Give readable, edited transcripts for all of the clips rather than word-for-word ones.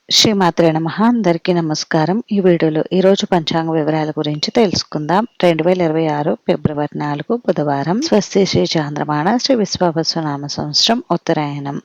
శ్రీమాత్రే నమః. అందరికీ నమస్కారం. ఈ వీడియోలో ఈరోజు పంచాంగ వివరాల గురించి తెలుసుకుందాం. 2026 ఫిబ్రవరి 4 బుధవారం. స్వస్తి శ్రీ చాంద్రమాణ శ్రీ విశ్వావసునామ సంవత్సరం ఉత్తరాయణం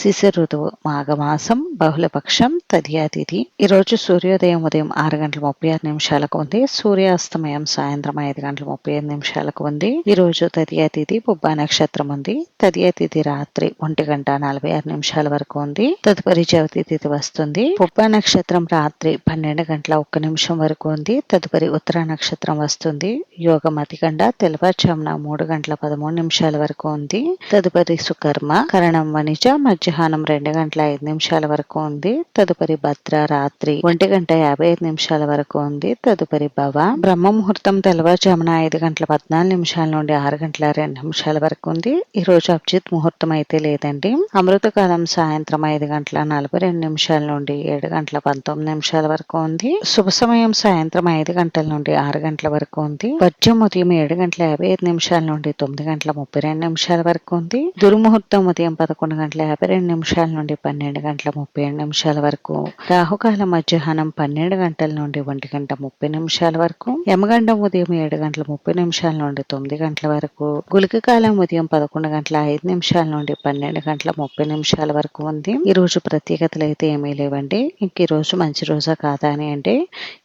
శిశిర ఋతువు మాఘమాసం బహుళపక్షం తదియా తిథి. ఈరోజు సూర్యోదయం ఉదయం 6:36 ఉంది. సూర్యాస్తమయం సాయంత్రం 5:35 ఉంది. ఈరోజు తదియా తిథి పుబ్బా నక్షత్రం ఉంది. తదియా తిథి రాత్రి 1:46 వరకు ఉంది. తదుపరి చవితి తిథి వస్తుంది. పుబ్బ నక్షత్రం రాత్రి 12:01 వరకు ఉంది. తదుపరి ఉత్తర నక్షత్రం వస్తుంది. యోగం అతిగండ తెల్లవారుజామున 3:13 వరకు ఉంది. తదుపరి సుకర్మ కరణం వనిజ మధ్యాహ్నం 2:05 వరకు ఉంది. తదుపరి భద్ర రాత్రి 1:55 వరకు ఉంది. తదుపరి భవ బ్రహ్మ ముహూర్తం తెల్లవారుజామున 5:14 నుండి 6:02 వరకు ఉంది. ఈ రోజు అభిజిత్ ముహూర్తం అయితే లేదండి. అమృతకాలం సాయంత్రం 5:42 నుండి 7:19 వరకు ఉంది. శుభ సమయం సాయంత్రం 5 గంటల నుండి 6 గంటల వరకు ఉంది. వర్జ్యం ఉదయం 7:55 నుండి 9:32 వరకు ఉంది. దుర్ముహూర్తం ఉదయం 11:52 నుండి 12:37 వరకు. రాహుకాలం మధ్యాహ్నం 12 గంటల నుండి 1:30 వరకు. యమగండం ఉదయం 7:30 నుండి 9 గంటల వరకు. గుళిక కాలం ఉదయం 11:05 నుండి 12:30 వరకు ఉంది. ఈ రోజు ప్రత్యేకతలు అయితే ఏమీ లేవండి. ఇంక ఈ రోజు మంచి రోజా కాదా అని అంటే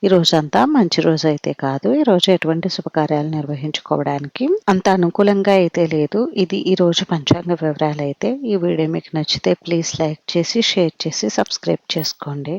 ఈ రోజు అంతా మంచి రోజు అయితే కాదు. ఈ రోజు ఎటువంటి శుభకార్యాలు నిర్వహించుకోవడానికి అంత అనుకూలంగా అయితే లేదు. ఇది ఈ రోజు పంచాంగ వివరాలు అయితే. ఈ వీడియో మీకు నచ్చితే ప్లీజ్ లైక్ చేసి షేర్ చేసి సబ్స్క్రైబ్ చేసుకోండి.